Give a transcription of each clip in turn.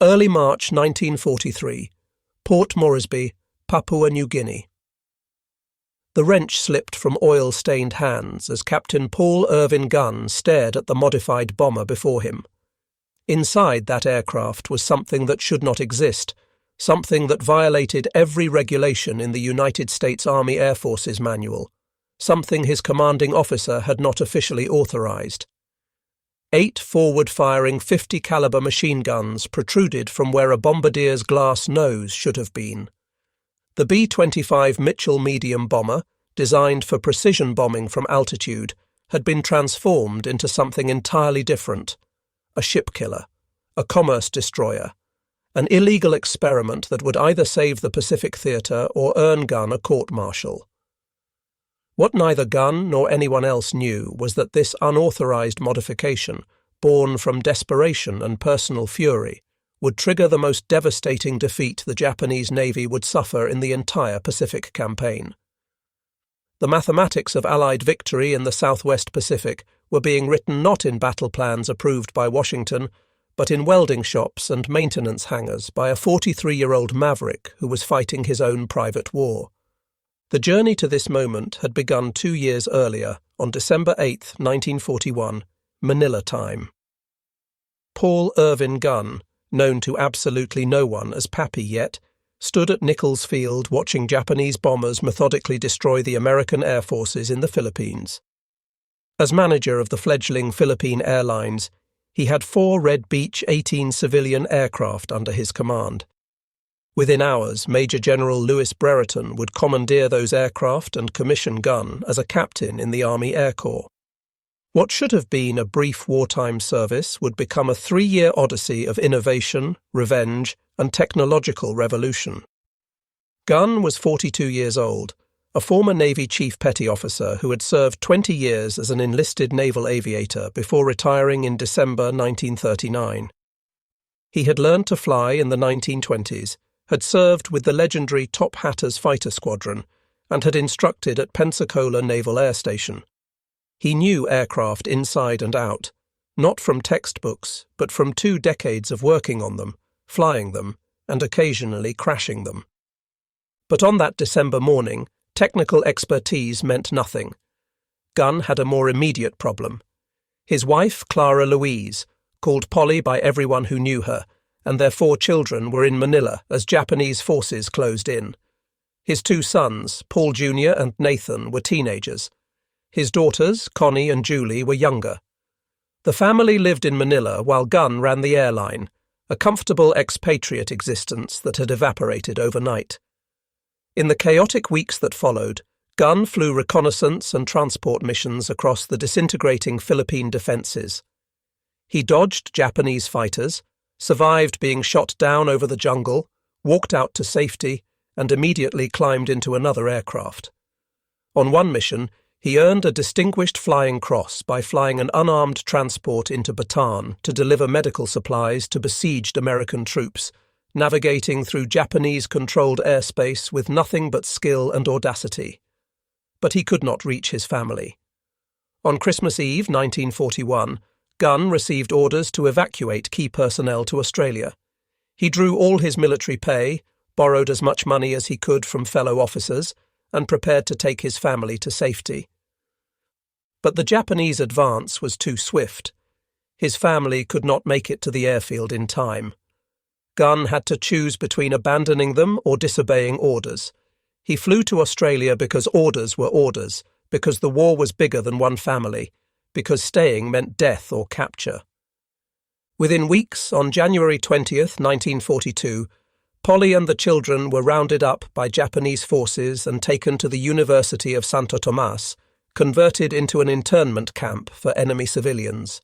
Early March 1943, Port Moresby, Papua New Guinea. The wrench slipped from oil-stained hands as Captain Paul Irvin Gunn stared at the modified bomber before him. Inside that aircraft was something that should not exist, something that violated every regulation in the United States Army Air Force's manual, something his commanding officer had not officially authorized. 8 forward-firing 50-caliber machine guns protruded from where a bombardier's glass nose should have been. The B-25 Mitchell medium bomber, designed for precision bombing from altitude, had been transformed into something entirely different: a ship killer, a commerce destroyer, an illegal experiment that would either save the Pacific Theatre or earn Gunn a court-martial. What neither Gunn nor anyone else knew was that this unauthorized modification, born from desperation and personal fury, would trigger the most devastating defeat the Japanese Navy would suffer in the entire Pacific campaign. The mathematics of Allied victory in the Southwest Pacific were being written not in battle plans approved by Washington, but in welding shops and maintenance hangars by a 43-year-old maverick who was fighting his own private war. The journey to this moment had begun 2 years earlier, on December 8, 1941, Manila time. Paul Irvin Gunn, known to absolutely no one as Pappy yet, stood at Nichols Field watching Japanese bombers methodically destroy the American Air Forces in the Philippines. As manager of the fledgling Philippine Airlines, he had 4 Red Beach 18 civilian aircraft under his command. Within hours, Major General Louis Brereton would commandeer those aircraft and commission Gunn as a captain in the Army Air Corps. What should have been a brief wartime service would become a 3-year odyssey of innovation, revenge, and technological revolution. Gunn was 42 years old, a former Navy Chief Petty Officer who had served 20 years as an enlisted naval aviator before retiring in December 1939. He had learned to fly in the 1920s, had served with the legendary Top Hatters Fighter Squadron, and had instructed at Pensacola Naval Air Station. He knew aircraft inside and out, not from textbooks, but from 2 decades of working on them, flying them, and occasionally crashing them. But on that December morning, technical expertise meant nothing. Gunn had a more immediate problem. His wife, Clara Louise, called Polly by everyone who knew her, and their 4 children were in Manila as Japanese forces closed in. His 2 sons, Paul Jr. and Nathan, were teenagers. His daughters, Connie and Julie, were younger. The family lived in Manila while Gunn ran the airline, a comfortable expatriate existence that had evaporated overnight. In the chaotic weeks that followed, Gunn flew reconnaissance and transport missions across the disintegrating Philippine defences. He dodged Japanese fighters, survived being shot down over the jungle, walked out to safety, and immediately climbed into another aircraft. On one mission, he earned a Distinguished Flying Cross by flying an unarmed transport into Bataan to deliver medical supplies to besieged American troops, navigating through Japanese-controlled airspace with nothing but skill and audacity. But he could not reach his family. On Christmas Eve 1941, Gunn received orders to evacuate key personnel to Australia. He drew all his military pay, borrowed as much money as he could from fellow officers, and prepared to take his family to safety. But the Japanese advance was too swift. His family could not make it to the airfield in time. Gunn had to choose between abandoning them or disobeying orders. He flew to Australia because orders were orders, because the war was bigger than one family, because staying meant death or capture. Within weeks, on January 20th, 1942, Polly and the children were rounded up by Japanese forces and taken to the University of Santo Tomas, converted into an internment camp for enemy civilians.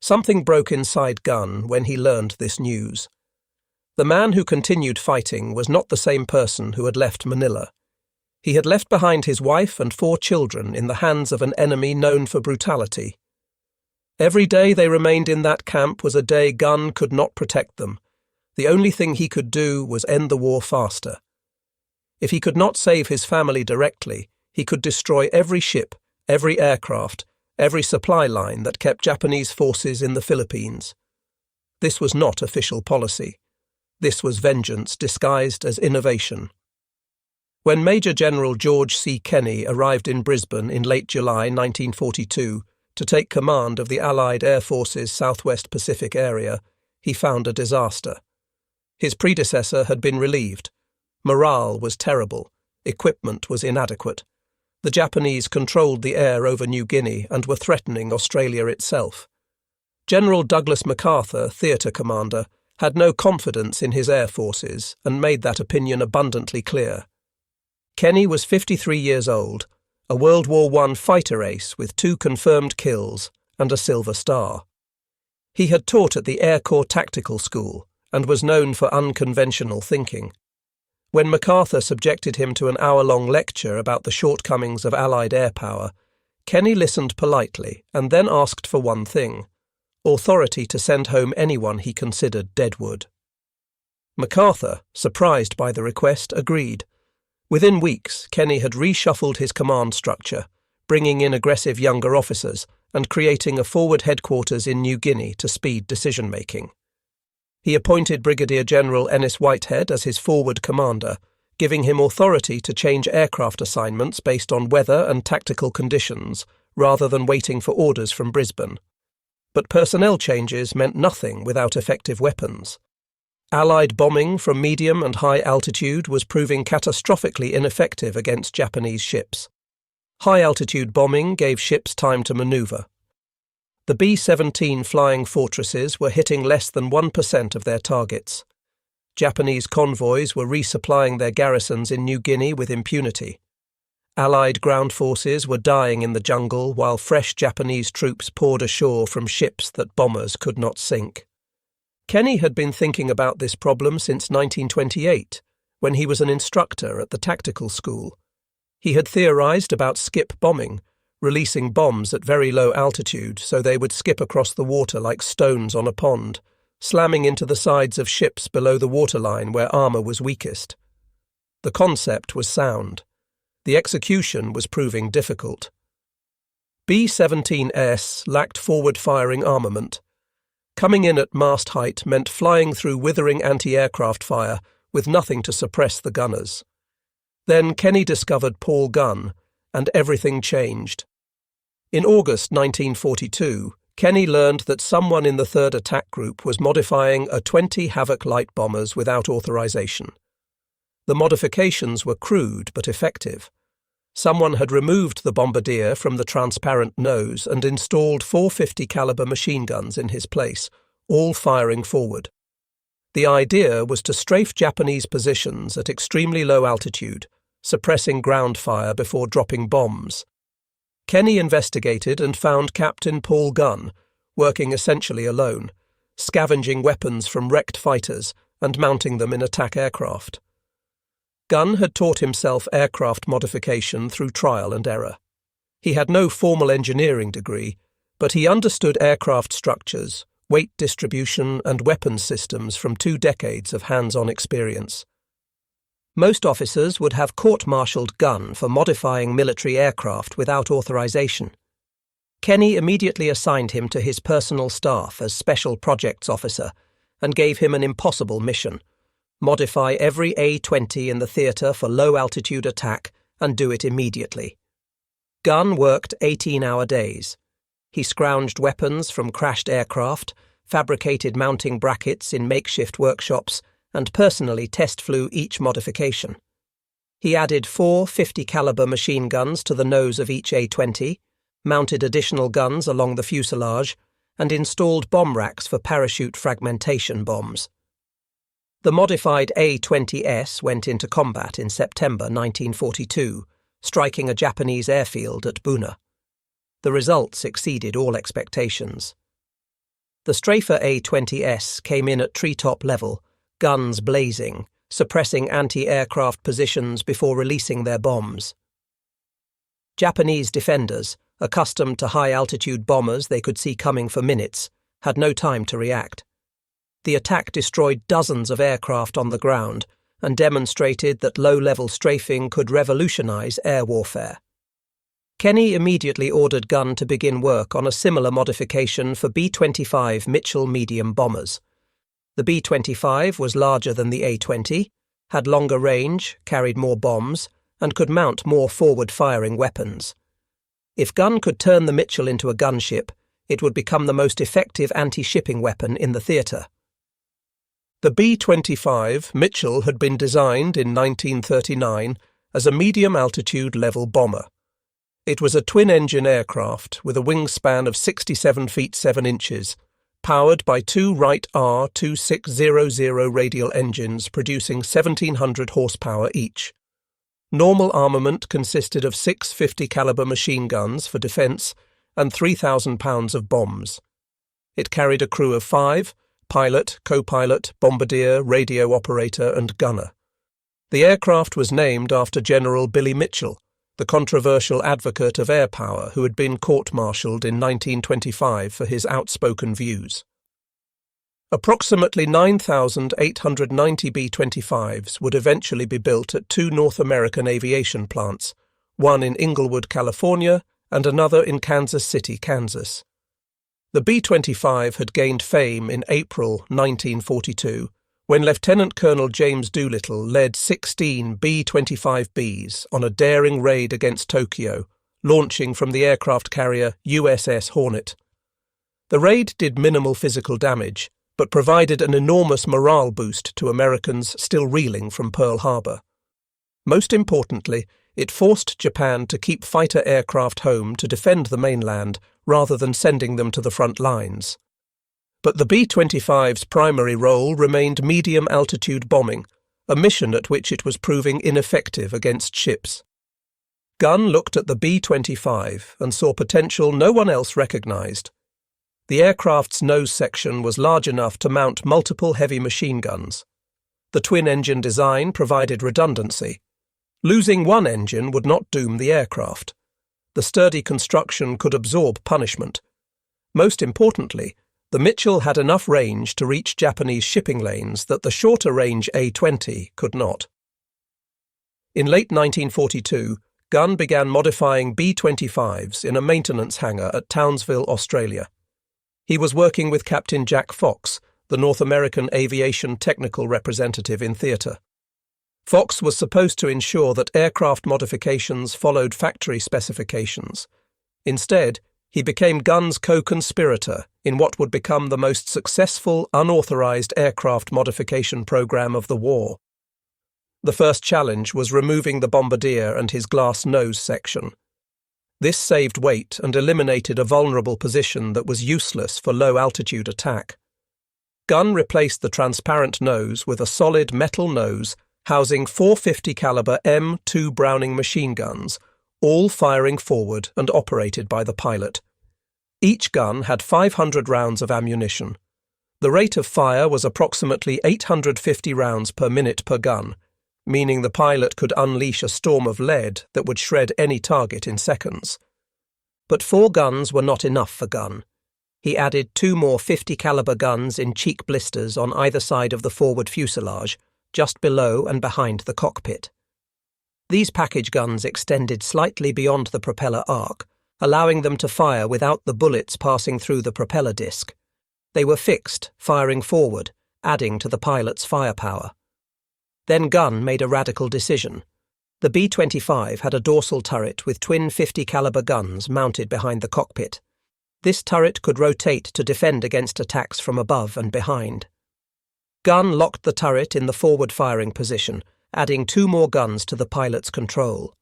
Something broke inside Gunn when he learned this news. The man who continued fighting was not the same person who had left Manila. He had left behind his wife and 4 children in the hands of an enemy known for brutality. Every day they remained in that camp was a day Gunn could not protect them. The only thing he could do was end the war faster. If he could not save his family directly, he could destroy every ship, every aircraft, every supply line that kept Japanese forces in the Philippines. This was not official policy. This was vengeance disguised as innovation. When Major General George C. Kenney arrived in Brisbane in late July 1942 to take command of the Allied Air Force's Southwest Pacific area, he found a disaster. His predecessor had been relieved. Morale was terrible. Equipment was inadequate. The Japanese controlled the air over New Guinea and were threatening Australia itself. General Douglas MacArthur, theatre commander, had no confidence in his air forces and made that opinion abundantly clear. Kenney was 53 years old, a World War I fighter ace with 2 confirmed kills and a Silver Star. He had taught at the Air Corps Tactical School and was known for unconventional thinking. When MacArthur subjected him to an hour-long lecture about the shortcomings of Allied air power, Kenney listened politely and then asked for one thing: authority to send home anyone he considered deadwood. MacArthur, surprised by the request, agreed. Within weeks, Kenney had reshuffled his command structure, bringing in aggressive younger officers and creating a forward headquarters in New Guinea to speed decision-making. He appointed Brigadier General Ennis Whitehead as his forward commander, giving him authority to change aircraft assignments based on weather and tactical conditions, rather than waiting for orders from Brisbane. But personnel changes meant nothing without effective weapons. Allied bombing from medium and high altitude was proving catastrophically ineffective against Japanese ships. High-altitude bombing gave ships time to manoeuvre. The B-17 flying fortresses were hitting less than 1% of their targets. Japanese convoys were resupplying their garrisons in New Guinea with impunity. Allied ground forces were dying in the jungle while fresh Japanese troops poured ashore from ships that bombers could not sink. Kenney had been thinking about this problem since 1928, when he was an instructor at the tactical school. He had theorized about skip bombing, releasing bombs at very low altitude so they would skip across the water like stones on a pond, slamming into the sides of ships below the waterline where armour was weakest. The concept was sound. The execution was proving difficult. B-17S lacked forward-firing armament. Coming in at mast height meant flying through withering anti-aircraft fire with nothing to suppress the gunners. Then Kenney discovered Paul Gunn, and everything changed. In August 1942, Kenney learned that someone in the 3rd Attack Group was modifying A-20 Havoc light bombers without authorization. The modifications were crude but effective. Someone had removed the bombardier from the transparent nose and installed 450 caliber machine guns in his place, all firing forward. The idea was to strafe Japanese positions at extremely low altitude, suppressing ground fire before dropping bombs. Kenney investigated and found Captain Paul Gunn, working essentially alone, scavenging weapons from wrecked fighters and mounting them in attack aircraft. Gunn had taught himself aircraft modification through trial and error. He had no formal engineering degree, but he understood aircraft structures, weight distribution and weapons systems from 2 decades of hands-on experience. Most officers would have court-martialed Gunn for modifying military aircraft without authorization. Kenney immediately assigned him to his personal staff as Special Projects Officer and gave him an impossible mission: modify every A-20 in the theatre for low-altitude attack and do it immediately. Gunn worked 18-hour days. He scrounged weapons from crashed aircraft, fabricated mounting brackets in makeshift workshops, and personally test flew each modification. He added 4 50 caliber machine guns to the nose of each A-20, mounted additional guns along the fuselage, and installed bomb racks for parachute fragmentation bombs. The modified A-20S went into combat in September 1942, striking a Japanese airfield at Buna. The results exceeded all expectations. The strafer A-20S came in at treetop level, guns blazing, suppressing anti-aircraft positions before releasing their bombs. Japanese defenders, accustomed to high-altitude bombers they could see coming for minutes, had no time to react. The attack destroyed dozens of aircraft on the ground and demonstrated that low-level strafing could revolutionize air warfare. Kenney immediately ordered Gunn to begin work on a similar modification for B-25 Mitchell medium bombers, The B-25 was larger than the A-20, had longer range, carried more bombs, and could mount more forward-firing weapons. If Gunn could turn the Mitchell into a gunship, it would become the most effective anti-shipping weapon in the theatre. The B-25 Mitchell had been designed in 1939 as a medium-altitude level bomber. It was a twin-engine aircraft with a wingspan of 67 feet 7 inches, powered by two Wright R2600 radial engines producing 1,700 horsepower each. Normal armament consisted of 6 50 caliber machine guns for defence and 3,000 pounds of bombs. It carried a crew of 5, pilot, co-pilot, bombardier, radio operator and gunner. The aircraft was named after General Billy Mitchell, the controversial advocate of air power who had been court-martialed in 1925 for his outspoken views. Approximately 9,890 B-25s would eventually be built at two North American aviation plants, one in Inglewood, California, and another in Kansas City, Kansas. The B-25 had gained fame in April 1942, when Lieutenant Colonel James Doolittle led 16 B-25Bs on a daring raid against Tokyo, launching from the aircraft carrier USS Hornet. The raid did minimal physical damage, but provided an enormous morale boost to Americans still reeling from Pearl Harbor. Most importantly, it forced Japan to keep fighter aircraft home to defend the mainland rather than sending them to the front lines. But the B-25's primary role remained medium-altitude bombing, a mission at which it was proving ineffective against ships. Gunn looked at the B-25 and saw potential no one else recognized. The aircraft's nose section was large enough to mount multiple heavy machine guns. The twin-engine design provided redundancy. Losing one engine would not doom the aircraft. The sturdy construction could absorb punishment. Most importantly, the Mitchell had enough range to reach Japanese shipping lanes that the shorter-range A-20 could not. In late 1942, Gunn began modifying B-25s in a maintenance hangar at Townsville, Australia. He was working with Captain Jack Fox, the North American aviation technical representative in theatre. Fox was supposed to ensure that aircraft modifications followed factory specifications. Instead, he became Gunn's co-conspirator in what would become the most successful unauthorized aircraft modification program of the war. The first challenge was removing the bombardier and his glass nose section. This saved weight and eliminated a vulnerable position that was useless for low-altitude attack. Gunn replaced the transparent nose with a solid metal nose housing 450 caliber M2 Browning machine guns, all firing forward and operated by the pilot. Each gun had 500 rounds of ammunition. The rate of fire was approximately 850 rounds per minute per gun, meaning the pilot could unleash a storm of lead that would shred any target in seconds. But 4 guns were not enough for Gunn. He added 2 more 50 caliber guns in cheek blisters on either side of the forward fuselage, just below and behind the cockpit. These package guns extended slightly beyond the propeller arc, allowing them to fire without the bullets passing through the propeller disc. They were fixed, firing forward, adding to the pilot's firepower. Then Gunn made a radical decision. The B-25 had a dorsal turret with twin 50 caliber guns mounted behind the cockpit. This turret could rotate to defend against attacks from above and behind. Gunn locked the turret in the forward-firing position, adding 2 more guns to the pilot's control.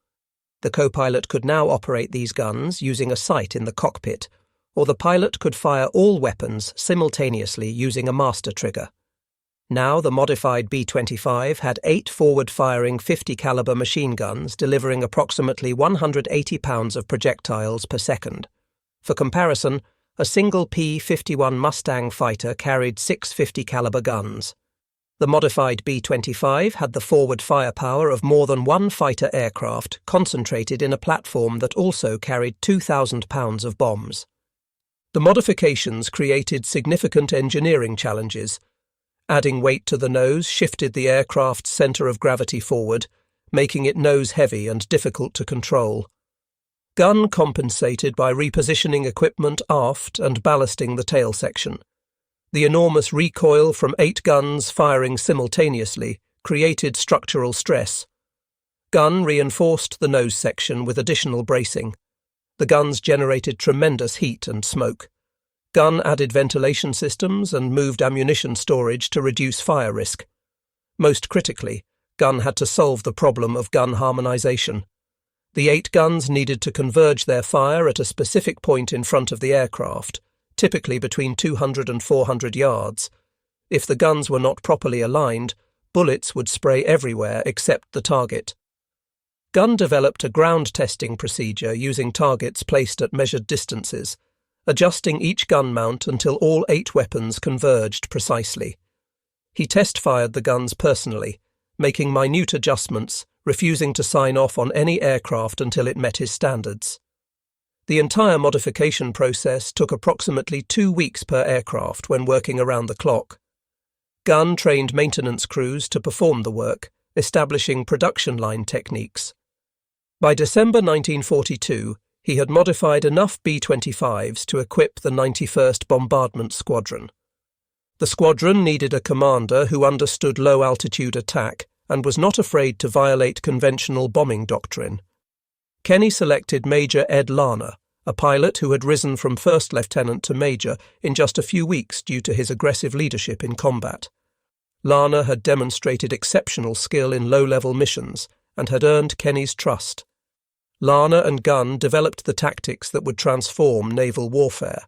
The co-pilot could now operate these guns using a sight in the cockpit, or the pilot could fire all weapons simultaneously using a master trigger. Now the modified B-25 had 8 forward-firing 50 caliber machine guns delivering approximately 180 pounds of projectiles per second. For comparison, a single P-51 Mustang fighter carried 6 50 caliber guns. The modified B-25 had the forward firepower of more than one fighter aircraft concentrated in a platform that also carried 2,000 pounds of bombs. The modifications created significant engineering challenges. Adding weight to the nose shifted the aircraft's centre of gravity forward, making it nose-heavy and difficult to control. Gunn compensated by repositioning equipment aft and ballasting the tail section. The enormous recoil from 8 guns firing simultaneously created structural stress. Gunn reinforced the nose section with additional bracing. The guns generated tremendous heat and smoke. Gunn added ventilation systems and moved ammunition storage to reduce fire risk. Most critically, Gunn had to solve the problem of gun harmonization. The 8 guns needed to converge their fire at a specific point in front of the aircraft, typically between 200 and 400 yards. If the guns were not properly aligned, bullets would spray everywhere except the target. Gunn developed a ground testing procedure using targets placed at measured distances, adjusting each gun mount until all 8 weapons converged precisely. He test-fired the guns personally, making minute adjustments, refusing to sign off on any aircraft until it met his standards. The entire modification process took approximately 2 weeks per aircraft when working around the clock. Gunn trained maintenance crews to perform the work, establishing production line techniques. By December 1942, he had modified enough B-25s to equip the 91st Bombardment Squadron. The squadron needed a commander who understood low-altitude attack and was not afraid to violate conventional bombing doctrine. Kenney selected Major Ed Larner, a pilot who had risen from first lieutenant to major in just a few weeks due to his aggressive leadership in combat. Larner had demonstrated exceptional skill in low-level missions and had earned Kenney's trust. Larner and Gunn developed the tactics that would transform naval warfare.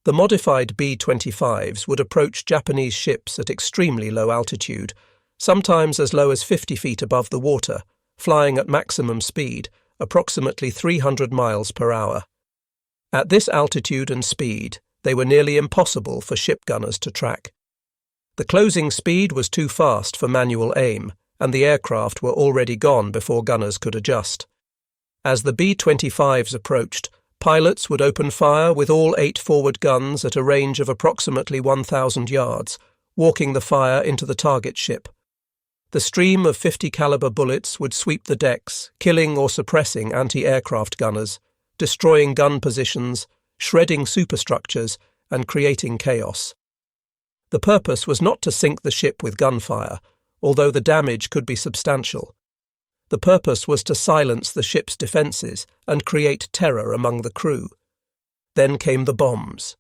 The modified B-25s would approach Japanese ships at extremely low altitude, sometimes as low as 50 feet above the water, flying at maximum speed, approximately 300 miles per hour. At this altitude and speed, they were nearly impossible for ship gunners to track. The closing speed was too fast for manual aim, and the aircraft were already gone before gunners could adjust. As the B-25s approached, pilots would open fire with all 8 forward guns at a range of approximately 1,000 yards, walking the fire into the target ship. The stream of 50 caliber bullets would sweep the decks, killing or suppressing anti-aircraft gunners, destroying gun positions, shredding superstructures, and creating chaos. The purpose was not to sink the ship with gunfire, although the damage could be substantial. The purpose was to silence the ship's defences and create terror among the crew. Then came the bombs.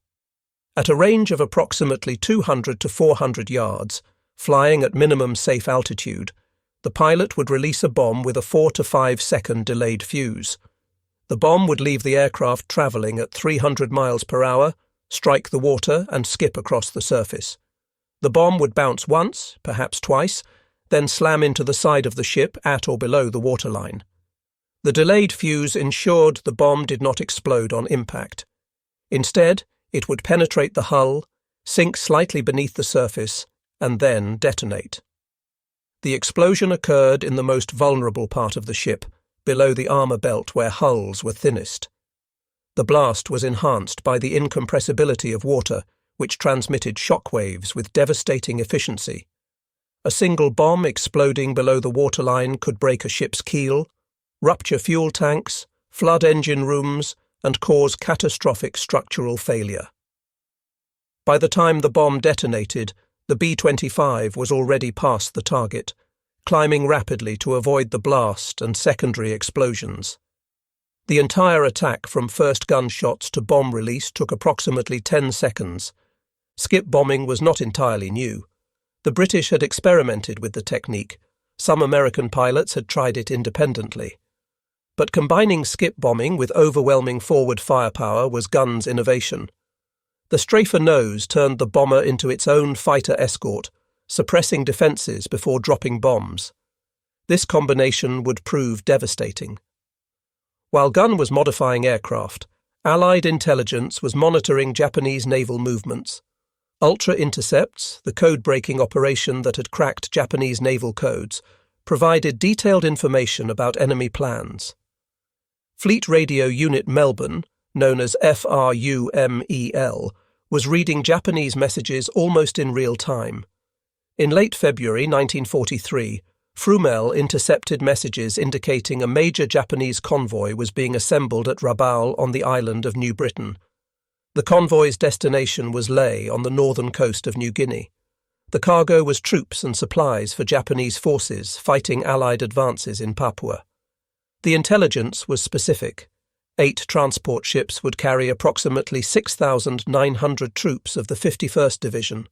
At a range of approximately 200 to 400 yards, flying at minimum safe altitude, the pilot would release a bomb with a 4 to 5 second delayed fuse. The bomb would leave the aircraft travelling at 300 miles per hour, strike the water and skip across the surface. The bomb would bounce once, perhaps twice, then slam into the side of the ship at or below the waterline. The delayed fuse ensured the bomb did not explode on impact. Instead, it would penetrate the hull, sink slightly beneath the surface, and then detonate. The explosion occurred in the most vulnerable part of the ship, below the armour belt where hulls were thinnest. The blast was enhanced by the incompressibility of water, which transmitted shock waves with devastating efficiency. A single bomb exploding below the waterline could break a ship's keel, rupture fuel tanks, flood engine rooms, and cause catastrophic structural failure. By the time the bomb detonated, the B-25 was already past the target, climbing rapidly to avoid the blast and secondary explosions. The entire attack from first gunshots to bomb release took approximately 10 seconds. Skip bombing was not entirely new. The British had experimented with the technique. Some American pilots had tried it independently. But combining skip bombing with overwhelming forward firepower was Gunn's innovation. The strafer nose turned the bomber into its own fighter escort, suppressing defences before dropping bombs. This combination would prove devastating. While Gunn was modifying aircraft, Allied intelligence was monitoring Japanese naval movements. Ultra Intercepts, the code-breaking operation that had cracked Japanese naval codes, provided detailed information about enemy plans. Fleet Radio Unit Melbourne, known as FRUMEL, was reading Japanese messages almost in real time. In late February 1943, Frumel intercepted messages indicating a major Japanese convoy was being assembled at Rabaul on the island of New Britain. The convoy's destination was Lae on the northern coast of New Guinea. The cargo was troops and supplies for Japanese forces fighting Allied advances in Papua. The intelligence was specific. 8 transport ships would carry approximately 6,900 troops of the 51st Division.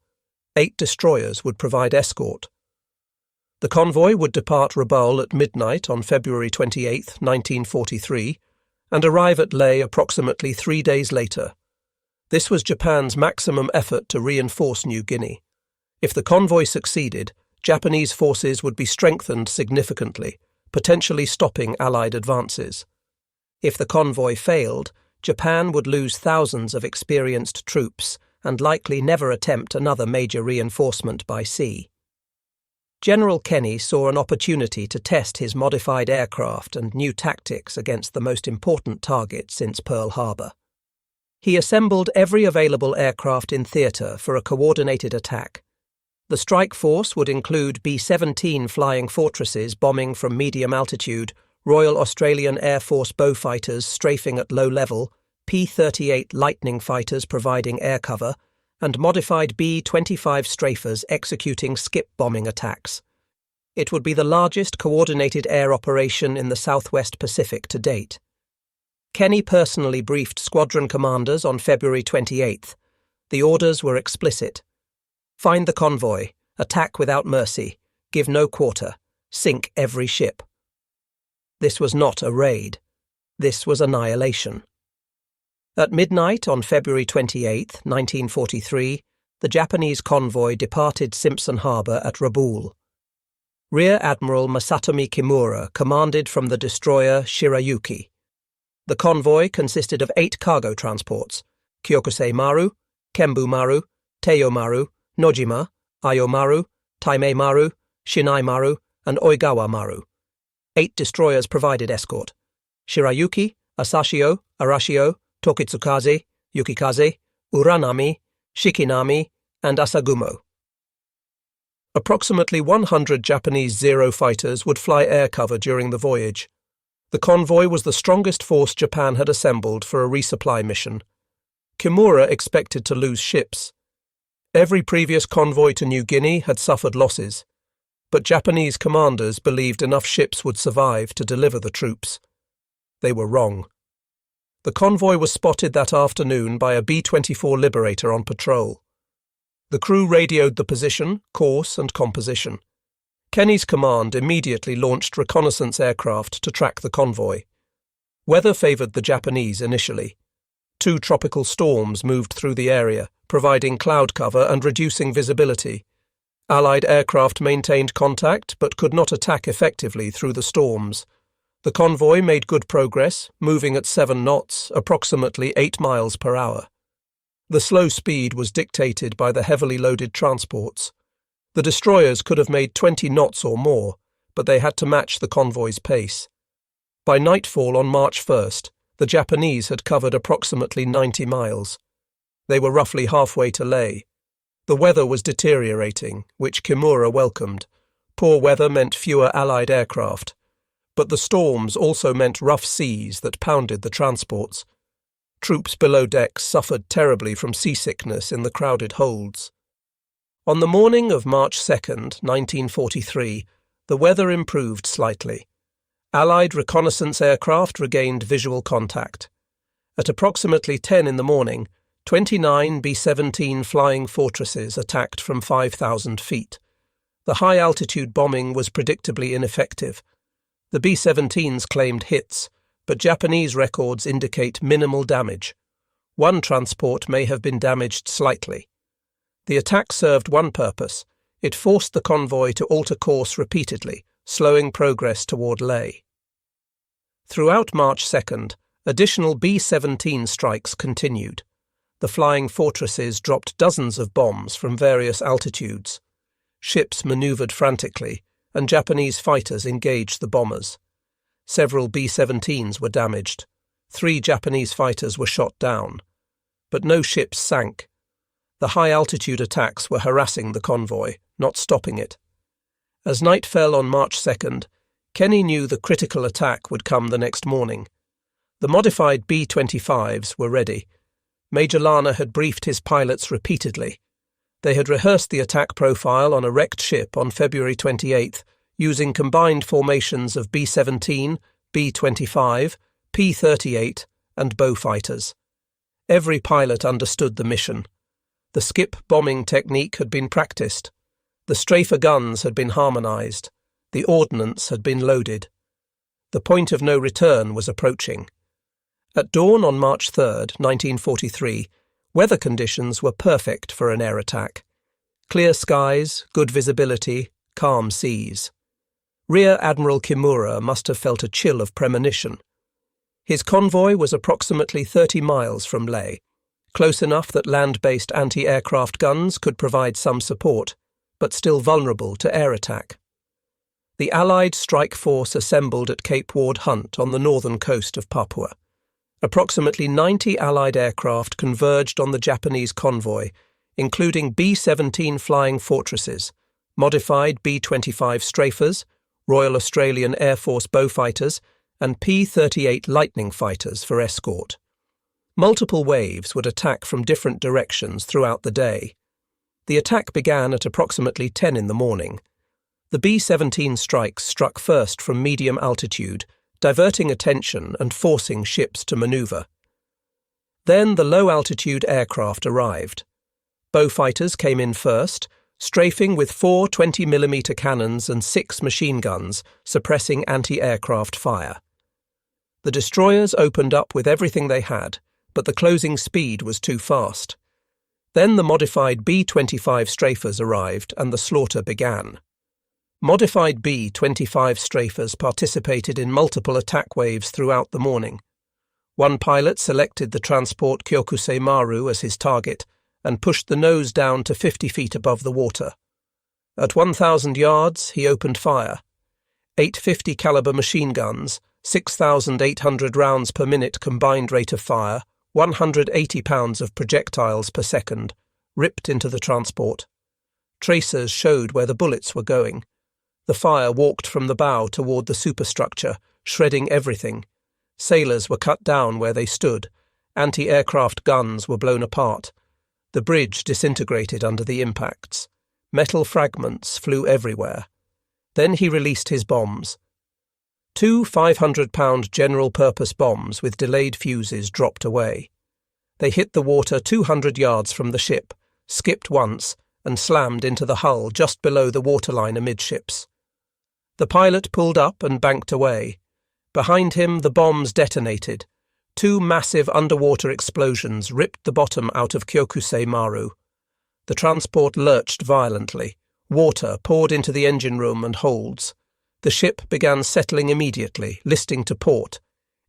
8 destroyers would provide escort. The convoy would depart Rabaul at midnight on February 28, 1943, and arrive at Lae approximately 3 days later. This was Japan's maximum effort to reinforce New Guinea. If the convoy succeeded, Japanese forces would be strengthened significantly, potentially stopping Allied advances. If the convoy failed, Japan would lose thousands of experienced troops and likely never attempt another major reinforcement by sea. General Kenney saw an opportunity to test his modified aircraft and new tactics against the most important target since Pearl Harbor. He assembled every available aircraft in theatre for a coordinated attack. The strike force would include B-17 Flying Fortresses bombing from medium altitude, Royal Australian Air Force Beaufighters strafing at low level, P-38 Lightning fighters providing air cover, and modified B-25 strafers executing skip bombing attacks. It would be the largest coordinated air operation in the Southwest Pacific to date. Kenney personally briefed squadron commanders on February 28th. The orders were explicit. Find the convoy, attack without mercy, give no quarter, sink every ship. This was not a raid. This was annihilation. At midnight on February 28, 1943, the Japanese convoy departed Simpson Harbor at Rabaul. Rear Admiral Masatomi Kimura commanded from the destroyer Shirayuki. The convoy consisted of 8 cargo transports: Kyokusei Maru, Kembu Maru, Teiyo Maru, Nojima, Ayo Maru, Taimei Maru, Shinai Maru, and Oigawa Maru. 8 destroyers provided escort: Shirayuki, Asashio, Arashio, Tokitsukaze, Yukikaze, Uranami, Shikinami, and Asagumo. Approximately 100 Japanese Zero fighters would fly air cover during the voyage. The convoy was the strongest force Japan had assembled for a resupply mission. Kimura expected to lose ships. Every previous convoy to New Guinea had suffered losses, but Japanese commanders believed enough ships would survive to deliver the troops. They were wrong. The convoy was spotted that afternoon by a B-24 Liberator on patrol. The crew radioed the position, course, and composition. Kenney's command immediately launched reconnaissance aircraft to track the convoy. Weather favoured the Japanese initially. 2 tropical storms moved through the area, providing cloud cover and reducing visibility. Allied aircraft maintained contact but could not attack effectively through the storms. The convoy made good progress, moving at 7 knots, approximately 8 miles per hour. The slow speed was dictated by the heavily loaded transports. The destroyers could have made 20 knots or more, but they had to match the convoy's pace. By nightfall on March 1st, the Japanese had covered approximately 90 miles. They were roughly halfway to Lae. The weather was deteriorating, which Kimura welcomed. Poor weather meant fewer Allied aircraft. But the storms also meant rough seas that pounded the transports. Troops below decks suffered terribly from seasickness in the crowded holds. On the morning of March 2nd, 1943, the weather improved slightly. Allied reconnaissance aircraft regained visual contact. At approximately 10 in the morning, 29 B-17 Flying Fortresses attacked from 5,000 feet. The high-altitude bombing was predictably ineffective. The B-17s claimed hits, but Japanese records indicate minimal damage. One transport may have been damaged slightly. The attack served one purpose. It forced the convoy to alter course repeatedly, slowing progress toward Lae. Throughout March 2nd, additional B-17 strikes continued. The Flying Fortresses dropped dozens of bombs from various altitudes. Ships maneuvered frantically, and Japanese fighters engaged the bombers. Several B-17s were damaged. 3 Japanese fighters were shot down. But no ships sank. The high-altitude attacks were harassing the convoy, not stopping it. As night fell on March 2nd, Kenney knew the critical attack would come the next morning. The modified B-25s were ready. Major Lana had briefed his pilots repeatedly. They had rehearsed the attack profile on a wrecked ship on February 28th, using combined formations of B-17, B-25, P-38, and bow fighters. Every pilot understood the mission. The skip bombing technique had been practiced. The strafer guns had been harmonized. The ordnance had been loaded. The point of no return was approaching. At dawn on March 3, 1943, weather conditions were perfect for an air attack. Clear skies, good visibility, calm seas. Rear Admiral Kimura must have felt a chill of premonition. His convoy was approximately 30 miles from Leh, close enough that land-based anti-aircraft guns could provide some support, but still vulnerable to air attack. The Allied strike force assembled at Cape Ward Hunt on the northern coast of Papua. Approximately 90 Allied aircraft converged on the Japanese convoy, including B-17 Flying Fortresses, modified B-25 strafers, Royal Australian Air Force bowfighters, and P-38 Lightning fighters for escort. Multiple waves would attack from different directions throughout the day. The attack began at approximately 10 in the morning. The B-17 strikes struck first from medium altitude, diverting attention and forcing ships to maneuver. Then the low-altitude aircraft arrived. Bowfighters came in first, strafing with 4 20mm cannons and 6 machine guns, suppressing anti-aircraft fire. The destroyers opened up with everything they had, but the closing speed was too fast. Then the modified B-25 strafers arrived and the slaughter began. Modified B-25 strafers participated in multiple attack waves throughout the morning. One pilot selected the transport Kyokusei Maru as his target and pushed the nose down to 50 feet above the water. At 1,000 yards, he opened fire. 850 caliber machine guns, 6,800 rounds per minute combined rate of fire, 180 pounds of projectiles per second, ripped into the transport. Tracers showed where the bullets were going. The fire walked from the bow toward the superstructure, shredding everything. Sailors were cut down where they stood. Anti-aircraft guns were blown apart. The bridge disintegrated under the impacts. Metal fragments flew everywhere. Then he released his bombs. 2 500-pound general-purpose bombs with delayed fuses dropped away. They hit the water 200 yards from the ship, skipped once, and slammed into the hull just below the waterline amidships. The pilot pulled up and banked away. Behind him, the bombs detonated. 2 massive underwater explosions ripped the bottom out of Kyokusei Maru. The transport lurched violently. Water poured into the engine room and holds. The ship began settling immediately, listing to port.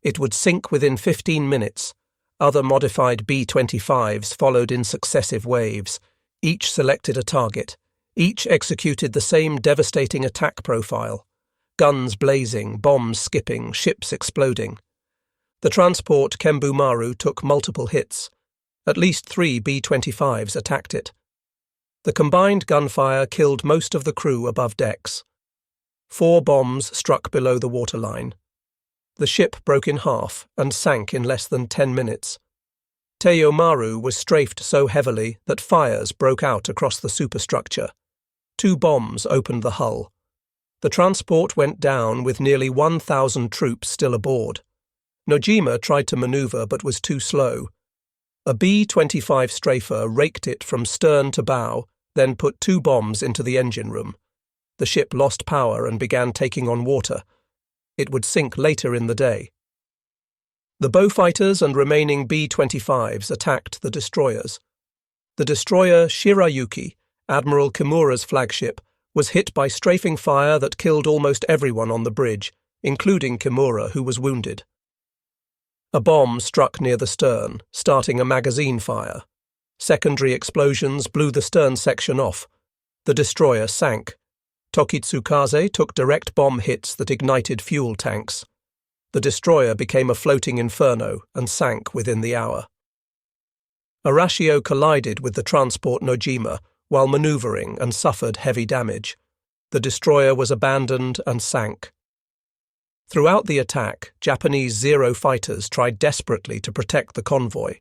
It would sink within 15 minutes. Other modified B-25s followed in successive waves. Each selected a target. Each executed the same devastating attack profile. Guns blazing, bombs skipping, ships exploding. The transport Kembu Maru took multiple hits. At least 3 B-25s attacked it. The combined gunfire killed most of the crew above decks. 4 bombs struck below the waterline. The ship broke in half and sank in less than 10 minutes. Teiyo Maru was strafed so heavily that fires broke out across the superstructure. 2 bombs opened the hull. The transport went down with nearly 1,000 troops still aboard. Nojima tried to maneuver but was too slow. A B-25 strafer raked it from stern to bow, then put 2 bombs into the engine room. The ship lost power and began taking on water. It would sink later in the day. The bowfighters and remaining B-25s attacked the destroyers. The destroyer Shirayuki, Admiral Kimura's flagship, was hit by strafing fire that killed almost everyone on the bridge, including Kimura, who was wounded. A bomb struck near the stern, starting a magazine fire. Secondary explosions blew the stern section off. The destroyer sank. Tokitsukaze took direct bomb hits that ignited fuel tanks. The destroyer became a floating inferno and sank within the hour. Arashio collided with the transport Nojima while maneuvering and suffered heavy damage. The destroyer was abandoned and sank. Throughout the attack, Japanese Zero fighters tried desperately to protect the convoy.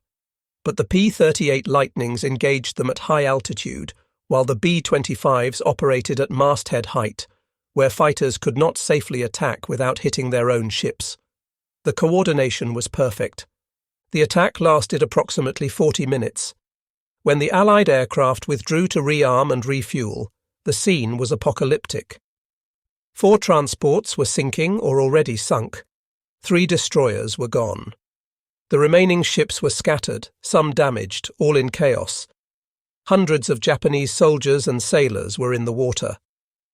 but the P-38 Lightnings engaged them at high altitude, while the B-25s operated at masthead height, where fighters could not safely attack without hitting their own ships. The coordination was perfect. The attack lasted approximately 40 minutes. When the Allied aircraft withdrew to rearm and refuel, the scene was apocalyptic. 4 transports were sinking or already sunk. 3 destroyers were gone. The remaining ships were scattered, some damaged, all in chaos. Hundreds of Japanese soldiers and sailors were in the water.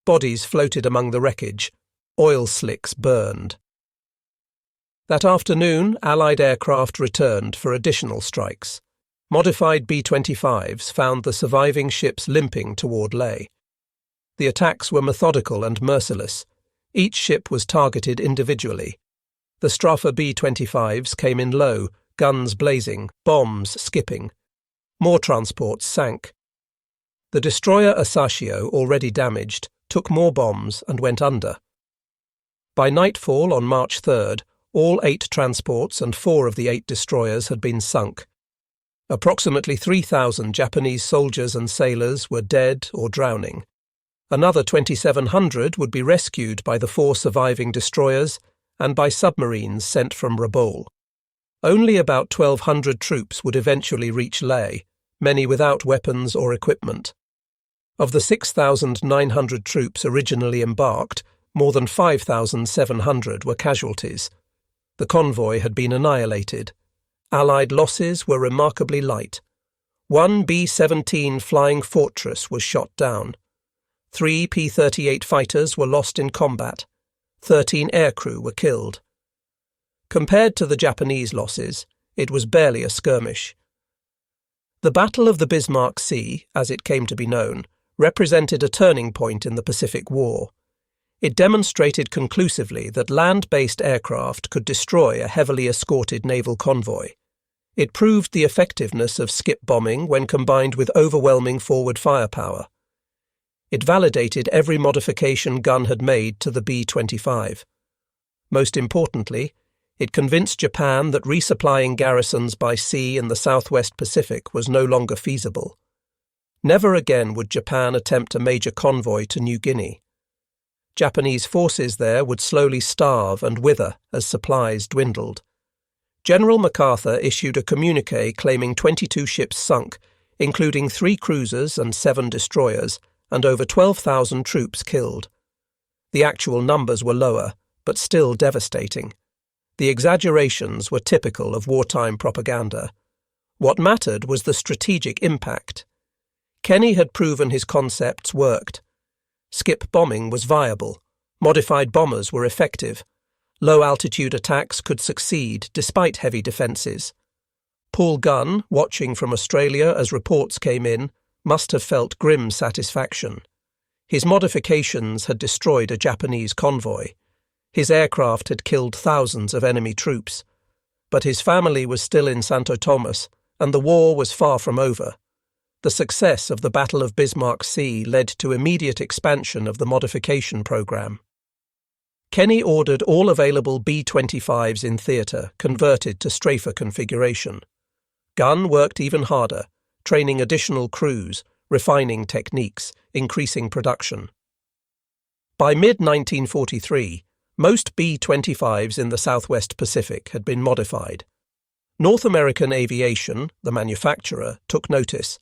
Bodies floated among the wreckage. Oil slicks burned. That afternoon, Allied aircraft returned for additional strikes. Modified B-25s found the surviving ships limping toward Leh. The attacks were methodical and merciless. Each ship was targeted individually. The strafer B-25s came in low, guns blazing, bombs skipping. More transports sank. The destroyer Asashio, already damaged, took more bombs and went under. By nightfall on March 3rd, all 8 transports and 4 of the 8 destroyers had been sunk. Approximately 3,000 Japanese soldiers and sailors were dead or drowning. Another 2,700 would be rescued by the 4 surviving destroyers and by submarines sent from Rabaul. Only about 1,200 troops would eventually reach Leh, many without weapons or equipment. Of the 6,900 troops originally embarked, more than 5,700 were casualties. The convoy had been annihilated. Allied losses were remarkably light. 1 B-17 Flying Fortress was shot down. 3 P-38 fighters were lost in combat. 13 aircrew were killed. Compared to the Japanese losses, it was barely a skirmish. The Battle of the Bismarck Sea, as it came to be known, represented a turning point in the Pacific War. It demonstrated conclusively that land-based aircraft could destroy a heavily escorted naval convoy. It proved the effectiveness of skip bombing when combined with overwhelming forward firepower. It validated every modification Gunn had made to the B-25. Most importantly, it convinced Japan that resupplying garrisons by sea in the southwest Pacific was no longer feasible. Never again would Japan attempt a major convoy to New Guinea. Japanese forces there would slowly starve and wither as supplies dwindled. General MacArthur issued a communiqué claiming 22 ships sunk, including 3 cruisers and 7 destroyers, and over 12,000 troops killed. The actual numbers were lower, but still devastating. The exaggerations were typical of wartime propaganda. What mattered was the strategic impact. Kenney had proven his concepts worked. Skip bombing was viable. Modified bombers were effective. Low-altitude attacks could succeed despite heavy defences. Paul Gunn, watching from Australia as reports came in, must have felt grim satisfaction. His modifications had destroyed a Japanese convoy. His aircraft had killed thousands of enemy troops. But his family was still in Santo Tomas, and the war was far from over. The success of the Battle of Bismarck Sea led to immediate expansion of the modification program. Kenney ordered all available B-25s in theatre converted to strafer configuration. Gunn worked even harder, training additional crews, refining techniques, increasing production. By mid-1943, most B-25s in the Southwest Pacific had been modified. North American Aviation, the manufacturer, took notice.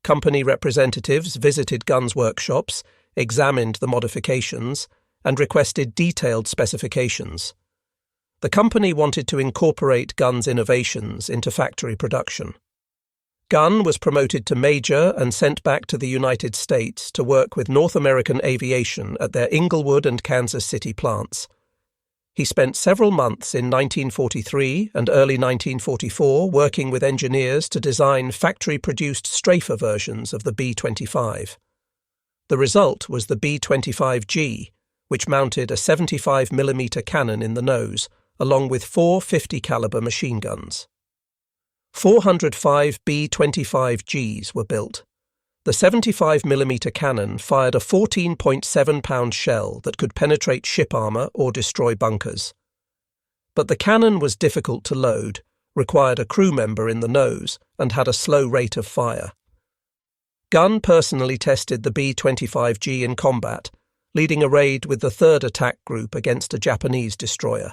Company representatives visited Gunn's workshops, examined the modifications, and requested detailed specifications. The company wanted to incorporate Gunn's innovations into factory production. Gunn was promoted to major and sent back to the United States to work with North American Aviation at their Inglewood and Kansas City plants. He spent several months in 1943 and early 1944 working with engineers to design factory-produced strafer versions of the B-25. The result was the B-25G, which mounted a 75mm cannon in the nose, along with 4 50-caliber machine guns. 405 B-25Gs were built. The 75mm cannon fired a 14.7-pound shell that could penetrate ship armour or destroy bunkers. But the cannon was difficult to load, required a crew member in the nose, and had a slow rate of fire. Gunn personally tested the B-25G in combat, leading a raid with the 3rd Attack Group against a Japanese destroyer.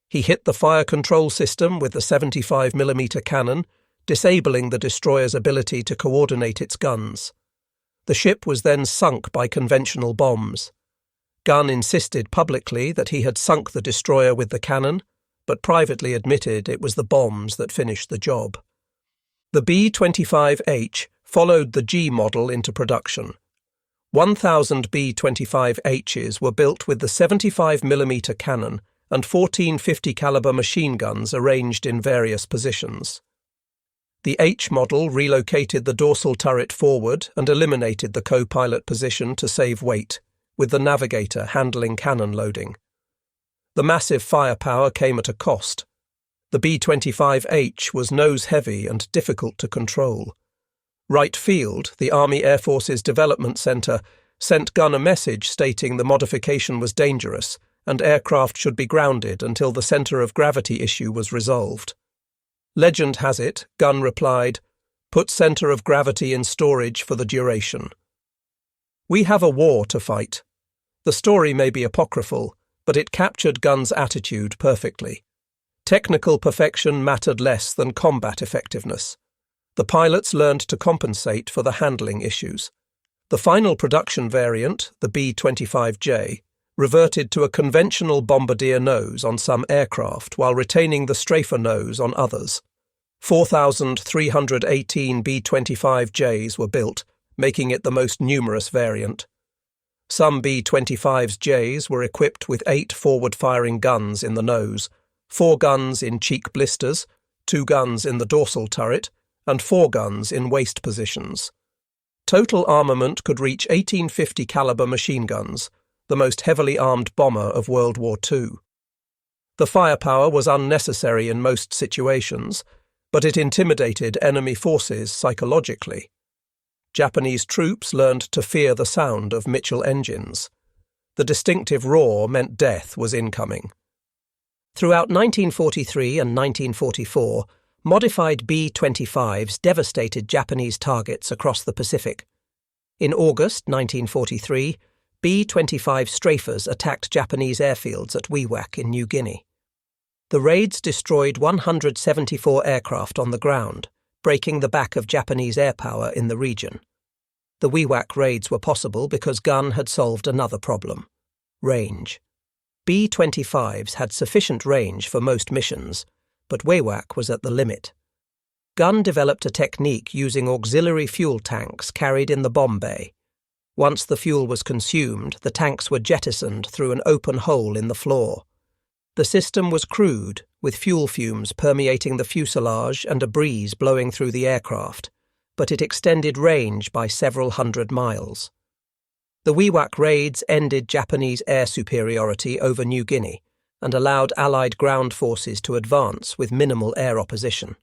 He hit the fire control system with the 75mm cannon, disabling the destroyer's ability to coordinate its guns. The ship was then sunk by conventional bombs. Gunn insisted publicly that he had sunk the destroyer with the cannon, but privately admitted it was the bombs that finished the job. The B-25H followed the G model into production. 1,000 B-25Hs were built with the 75mm cannon and 1450 caliber machine guns arranged in various positions. The H model relocated the dorsal turret forward and eliminated the co-pilot position to save weight, with the navigator handling cannon loading. The massive firepower came at a cost. The B-25H was nose-heavy and difficult to control. Wright Field, the Army Air Force's development center, sent Gunn a message stating the modification was dangerous and aircraft should be grounded until the center of gravity issue was resolved. Legend has it, Gunn replied, "Put center of gravity in storage for the duration." We have a war to fight. The story may be apocryphal, but it captured Gunn's attitude perfectly. Technical perfection mattered less than combat effectiveness. The pilots learned to compensate for the handling issues. The final production variant, the B-25J, reverted to a conventional bombardier nose on some aircraft while retaining the strafer nose on others. 4,318 B-25Js were built, making it the most numerous variant. Some B-25Js were equipped with 8 forward-firing guns in the nose, 4 guns in cheek blisters, 2 guns in the dorsal turret, and 4 guns in waist positions. Total armament could reach 1850 caliber machine guns, the most heavily armed bomber of World War II. The firepower was unnecessary in most situations, but it intimidated enemy forces psychologically. Japanese troops learned to fear the sound of Mitchell engines. The distinctive roar meant death was incoming. Throughout 1943 and 1944, modified B-25s devastated Japanese targets across the Pacific. In August 1943, B-25 strafers attacked Japanese airfields at WWII in New Guinea. The raids destroyed 174 aircraft on the ground, breaking the back of Japanese air power in the region. The WWII raids were possible because Gunn had solved another problem: range. B-25s had sufficient range for most missions, but WWII was at the limit. Gunn developed a technique using auxiliary fuel tanks carried in the bomb bay. Once the fuel was consumed, the tanks were jettisoned through an open hole in the floor. The system was crude, with fuel fumes permeating the fuselage and a breeze blowing through the aircraft, but it extended range by several hundred miles. The WWII raids ended Japanese air superiority over New Guinea and allowed Allied ground forces to advance with minimal air opposition.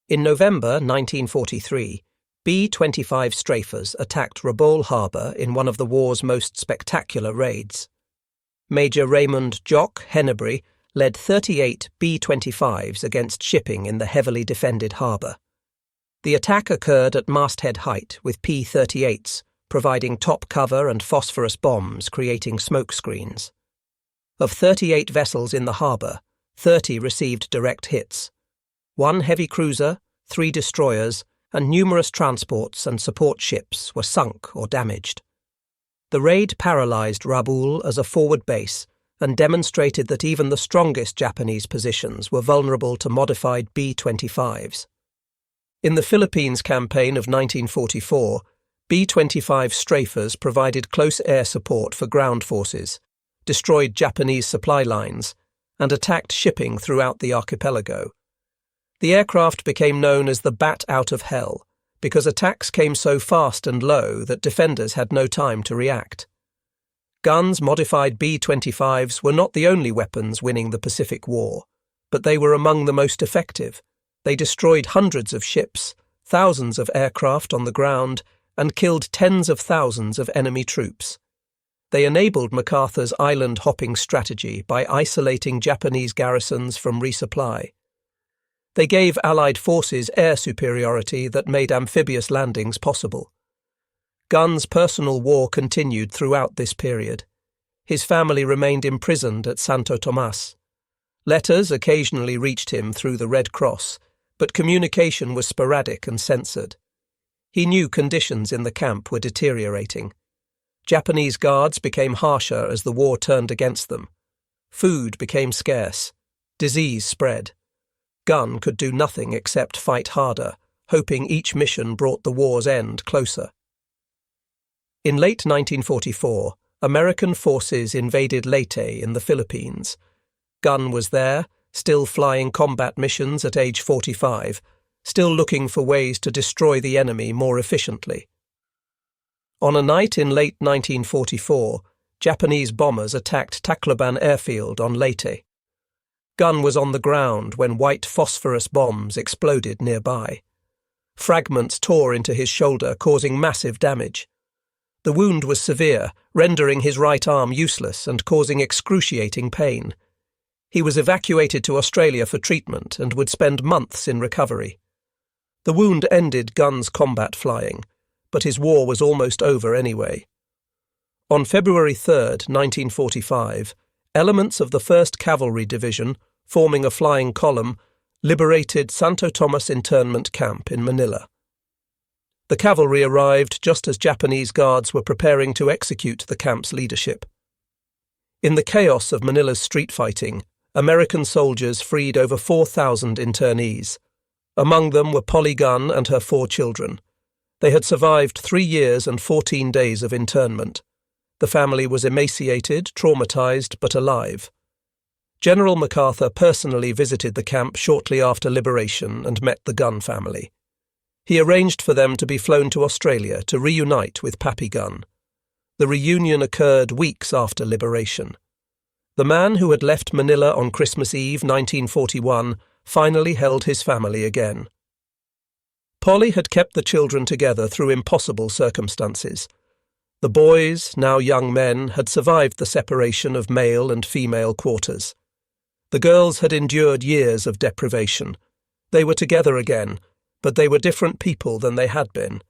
In November 1943, B-25 strafers attacked Rabaul Harbour in one of the war's most spectacular raids. Major Raymond "Jock" Hennebery led 38 B-25s against shipping in the heavily defended harbour. The attack occurred at masthead height with P-38s, providing top cover and phosphorus bombs creating smoke screens. Of 38 vessels in the harbour, 30 received direct hits. 1 heavy cruiser, 3 destroyers, and numerous transports and support ships were sunk or damaged. The raid paralysed Rabaul as a forward base and demonstrated that even the strongest Japanese positions were vulnerable to modified B-25s. In the Philippines campaign of 1944, B-25 strafers provided close air support for ground forces, destroyed Japanese supply lines, and attacked shipping throughout the archipelago. The aircraft became known as the Bat out of Hell because attacks came so fast and low that defenders had no time to react. Gunn's modified B-25s were not the only weapons winning the Pacific War, but they were among the most effective. They destroyed hundreds of ships, thousands of aircraft on the ground, and killed tens of thousands of enemy troops. They enabled MacArthur's island-hopping strategy by isolating Japanese garrisons from resupply. They gave Allied forces air superiority that made amphibious landings possible. Gunn's personal war continued throughout this period. His family remained imprisoned at Santo Tomas. Letters occasionally reached him through the Red Cross, but communication was sporadic and censored. He knew conditions in the camp were deteriorating. Japanese guards became harsher as the war turned against them. Food became scarce. Disease spread. Gunn could do nothing except fight harder, hoping each mission brought the war's end closer. In late 1944, American forces invaded Leyte in the Philippines. Gunn was there, still flying combat missions at age 45, still looking for ways to destroy the enemy more efficiently. On a night in late 1944, Japanese bombers attacked Tacloban airfield on Leyte. Gunn was on the ground when white phosphorus bombs exploded nearby. Fragments tore into his shoulder, causing massive damage. The wound was severe, rendering his right arm useless and causing excruciating pain. He was evacuated to Australia for treatment and would spend months in recovery. The wound ended Gunn's combat flying, but his war was almost over anyway. On February 3, 1945, elements of the 1st Cavalry Division, forming a flying column, liberated Santo Tomas internment camp in Manila. The cavalry arrived just as Japanese guards were preparing to execute the camp's leadership. In the chaos of Manila's street fighting, American soldiers freed over 4,000 internees. Among them were Polly Gunn and her 4 children. They had survived 3 years and 14 days of internment. The family was emaciated, traumatized, but alive. General MacArthur personally visited the camp shortly after liberation and met the Gunn family. He arranged for them to be flown to Australia to reunite with Pappy Gunn. The reunion occurred weeks after liberation. The man who had left Manila on Christmas Eve 1941 finally held his family again. Polly had kept the children together through impossible circumstances. The boys, now young men, had survived the separation of male and female quarters. The girls had endured years of deprivation. They were together again, but they were different people than they had been.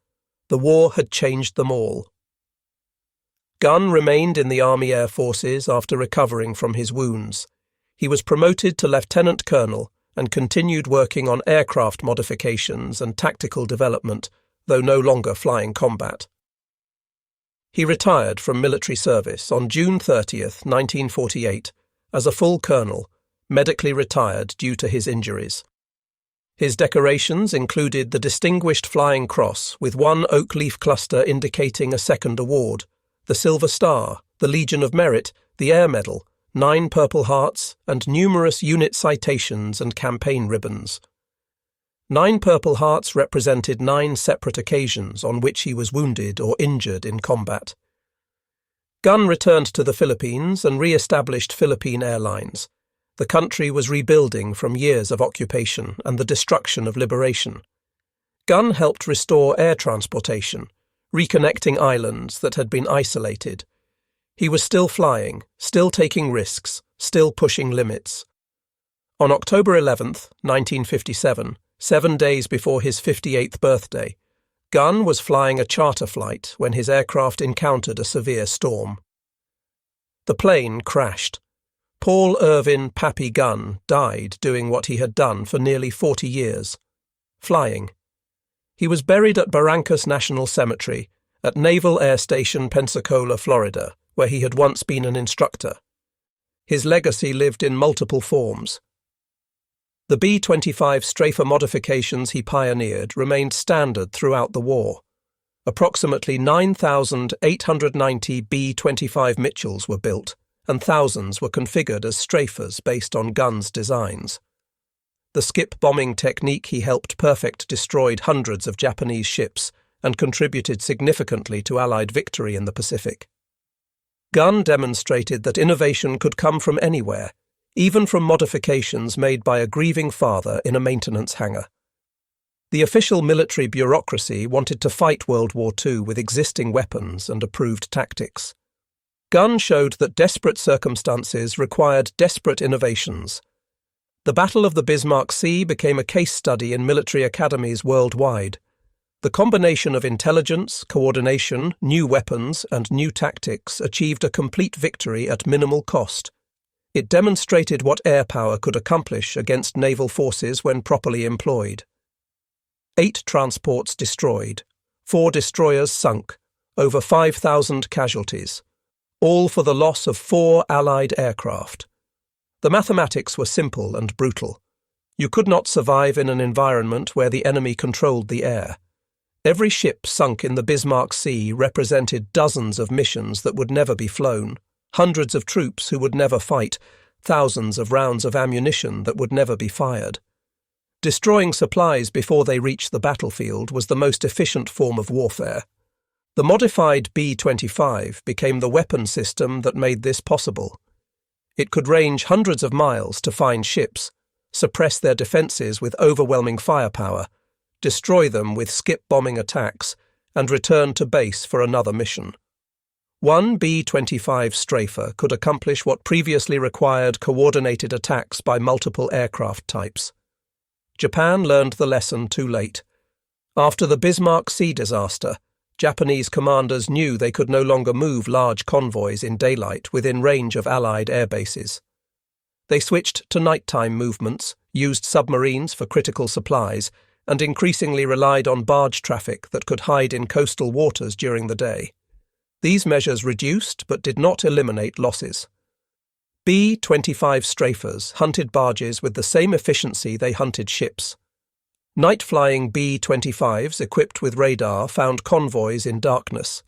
The war had changed them all. Gunn remained in the Army Air Forces after recovering from his wounds. He was promoted to lieutenant colonel and continued working on aircraft modifications and tactical development, though no longer flying combat. He retired from military service on June 30, 1948, as a full colonel, medically retired due to his injuries. His decorations included the Distinguished Flying Cross with 1 oak leaf cluster indicating a second award, the Silver Star, the Legion of Merit, the Air Medal, 9 Purple Hearts, and numerous unit citations and campaign ribbons. 9 Purple Hearts represented 9 separate occasions on which he was wounded or injured in combat. Gunn returned to the Philippines and re-established Philippine Airlines. The country was rebuilding from years of occupation and the destruction of liberation. Gunn helped restore air transportation, reconnecting islands that had been isolated. He was still flying, still taking risks, still pushing limits. On October 11, 1957, 7 days before his 58th birthday, Gunn was flying a charter flight when his aircraft encountered a severe storm. The plane crashed. Paul Irvin Pappy Gunn died doing what he had done for nearly 40 years, flying. He was buried at Barrancas National Cemetery at Naval Air Station Pensacola, Florida, where he had once been an instructor. His legacy lived in multiple forms. The B-25 strafer modifications he pioneered remained standard throughout the war. Approximately 9,890 B-25 Mitchells were built, and thousands were configured as strafers based on Gunn's designs. The skip bombing technique he helped perfect destroyed hundreds of Japanese ships and contributed significantly to Allied victory in the Pacific. Gunn demonstrated that innovation could come from anywhere, even from modifications made by a grieving father in a maintenance hangar. The official military bureaucracy wanted to fight World War II with existing weapons and approved tactics. Gunn showed that desperate circumstances required desperate innovations. The Battle of the Bismarck Sea became a case study in military academies worldwide. The combination of intelligence, coordination, new weapons, and new tactics achieved a complete victory at minimal cost. It demonstrated what air power could accomplish against naval forces when properly employed. 8 transports destroyed, 4 destroyers sunk, over 5,000 casualties, all for the loss of 4 Allied aircraft. The mathematics were simple and brutal. You could not survive in an environment where the enemy controlled the air. Every ship sunk in the Bismarck Sea represented dozens of missions that would never be flown, hundreds of troops who would never fight, thousands of rounds of ammunition that would never be fired. Destroying supplies before they reached the battlefield was the most efficient form of warfare. The modified B-25 became the weapon system that made this possible. It could range hundreds of miles to find ships, suppress their defences with overwhelming firepower, destroy them with skip-bombing attacks, and return to base for another mission. One B-25 strafer could accomplish what previously required coordinated attacks by multiple aircraft types. Japan learned the lesson too late. After the Bismarck Sea disaster, Japanese commanders knew they could no longer move large convoys in daylight within range of Allied air bases. They switched to nighttime movements, used submarines for critical supplies, and increasingly relied on barge traffic that could hide in coastal waters during the day. These measures reduced but did not eliminate losses. B-25 strafers hunted barges with the same efficiency they hunted ships. Night-flying B-25s equipped with radar found convoys in darkness.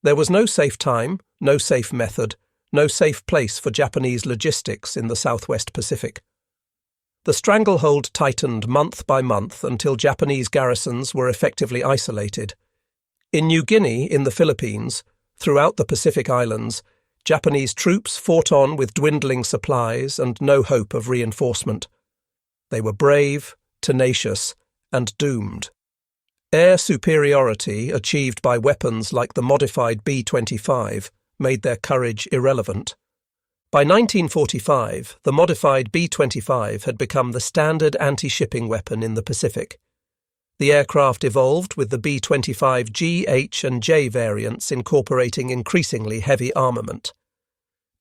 There was no safe time, no safe method, no safe place for Japanese logistics in the Southwest Pacific. The stranglehold tightened month by month until Japanese garrisons were effectively isolated. In New Guinea, in the Philippines, throughout the Pacific Islands, Japanese troops fought on with dwindling supplies and no hope of reinforcement. They were brave, tenacious, and doomed. Air superiority achieved by weapons like the modified B-25 made their courage irrelevant. By 1945, the modified B-25 had become the standard anti-shipping weapon in the Pacific. The aircraft evolved with the B-25 G, H, and J variants incorporating increasingly heavy armament.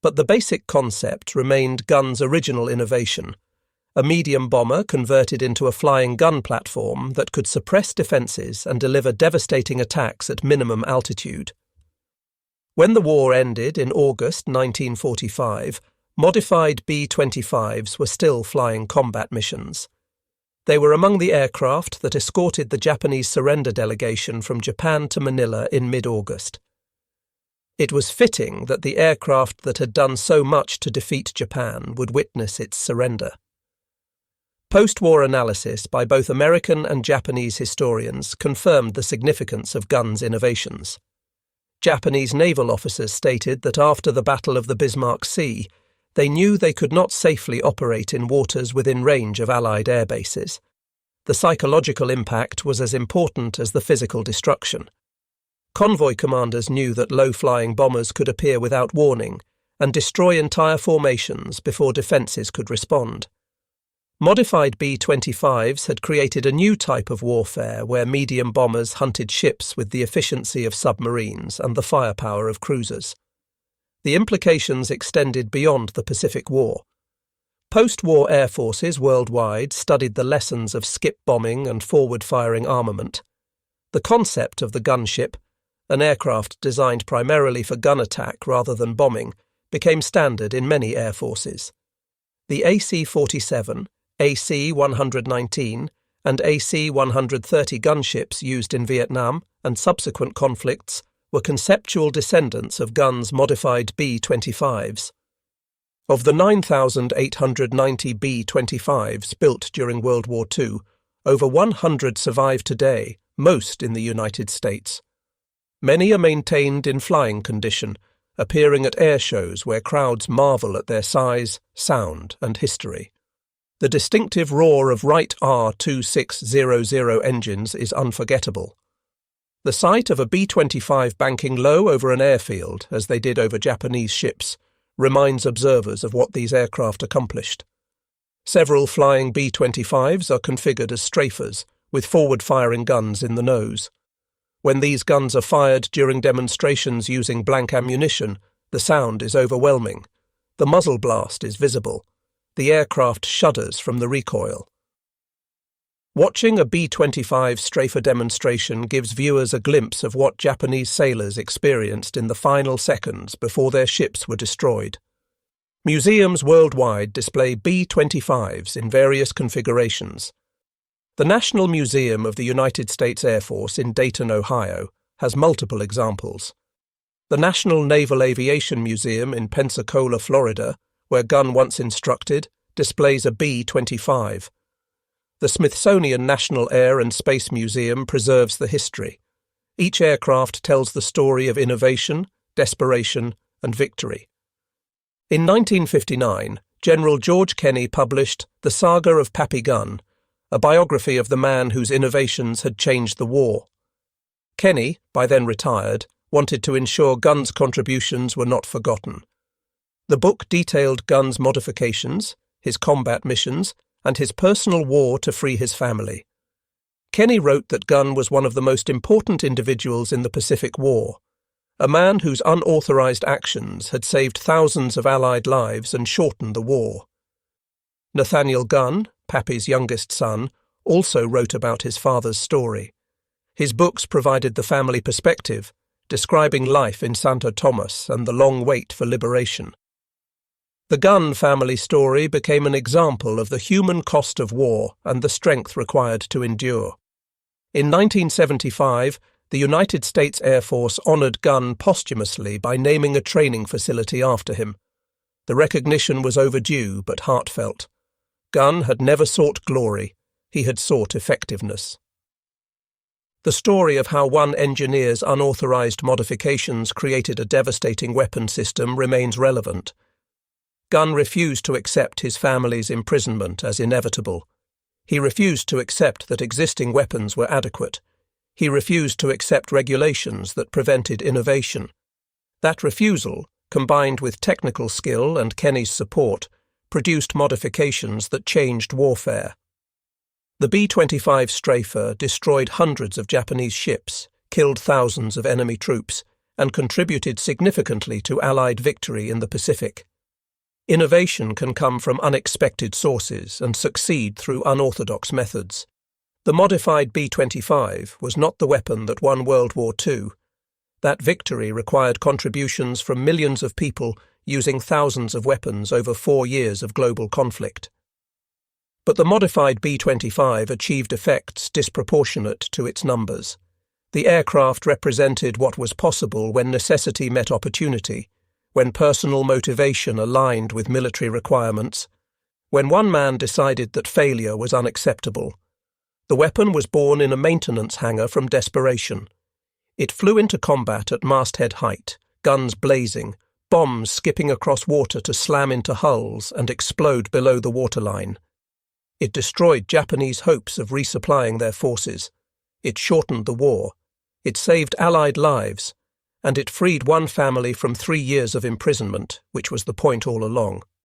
But the basic concept remained Gunn's original innovation, a medium bomber converted into a flying gun platform that could suppress defences and deliver devastating attacks at minimum altitude. When the war ended in August 1945, modified B-25s were still flying combat missions. They were among the aircraft that escorted the Japanese surrender delegation from Japan to Manila in mid-August. It was fitting that the aircraft that had done so much to defeat Japan would witness its surrender. Post-war analysis by both American and Japanese historians confirmed the significance of Gunn's innovations. Japanese naval officers stated that after the Battle of the Bismarck Sea, they knew they could not safely operate in waters within range of Allied air bases. The psychological impact was as important as the physical destruction. Convoy commanders knew that low-flying bombers could appear without warning and destroy entire formations before defences could respond. Modified B-25s had created a new type of warfare where medium bombers hunted ships with the efficiency of submarines and the firepower of cruisers. The implications extended beyond the Pacific War. Post-war air forces worldwide studied the lessons of skip bombing and forward-firing armament. The concept of the gunship, an aircraft designed primarily for gun attack rather than bombing, became standard in many air forces. The AC-47, AC-119, and AC-130 gunships used in Vietnam and subsequent conflicts were conceptual descendants of Gunn's modified B-25s. Of the 9,890 B-25s built during World War II, over 100 survive today, most in the United States. Many are maintained in flying condition, appearing at air shows where crowds marvel at their size, sound, and history. The distinctive roar of Wright R-2600 engines is unforgettable. The sight of a B-25 banking low over an airfield, as they did over Japanese ships, reminds observers of what these aircraft accomplished. Several flying B-25s are configured as strafers, with forward-firing guns in the nose. When these guns are fired during demonstrations using blank ammunition, the sound is overwhelming. The muzzle blast is visible. The aircraft shudders from the recoil. Watching a B-25 strafer demonstration gives viewers a glimpse of what Japanese sailors experienced in the final seconds before their ships were destroyed. Museums worldwide display B-25s in various configurations. The National Museum of the United States Air Force in Dayton, Ohio, has multiple examples. The National Naval Aviation Museum in Pensacola, Florida, where Gunn once instructed, displays a B-25. The Smithsonian National Air and Space Museum preserves the history. Each aircraft tells the story of innovation, desperation, and victory. In 1959, General George Kenney published The Saga of Pappy Gunn, a biography of the man whose innovations had changed the war. Kenney, by then retired, wanted to ensure Gunn's contributions were not forgotten. The book detailed Gunn's modifications, his combat missions, and his personal war to free his family. Kenney wrote that Gunn was one of the most important individuals in the Pacific War, a man whose unauthorized actions had saved thousands of Allied lives and shortened the war. Nathaniel Gunn, Pappy's youngest son, also wrote about his father's story. His books provided the family perspective, describing life in Santo Tomas and the long wait for liberation. The Gunn family story became an example of the human cost of war and the strength required to endure. In 1975, the United States Air Force honored Gunn posthumously by naming a training facility after him. The recognition was overdue but heartfelt. Gunn had never sought glory, he had sought effectiveness. The story of how one engineer's unauthorized modifications created a devastating weapon system remains relevant. Gunn refused to accept his family's imprisonment as inevitable. He refused to accept that existing weapons were adequate. He refused to accept regulations that prevented innovation. That refusal, combined with technical skill and Kenney's support, produced modifications that changed warfare. The B-25 strafer destroyed hundreds of Japanese ships, killed thousands of enemy troops, and contributed significantly to Allied victory in the Pacific. Innovation can come from unexpected sources and succeed through unorthodox methods. The modified B-25 was not the weapon that won World War II. That victory required contributions from millions of people using thousands of weapons over 4 years of global conflict. But the modified B-25 achieved effects disproportionate to its numbers. The aircraft represented what was possible when necessity met opportunity, when personal motivation aligned with military requirements, when one man decided that failure was unacceptable. The weapon was born in a maintenance hangar from desperation. It flew into combat at masthead height, guns blazing, bombs skipping across water to slam into hulls and explode below the waterline. It destroyed Japanese hopes of resupplying their forces. It shortened the war. It saved Allied lives. And it freed one family from 3 years of imprisonment, which was the point all along.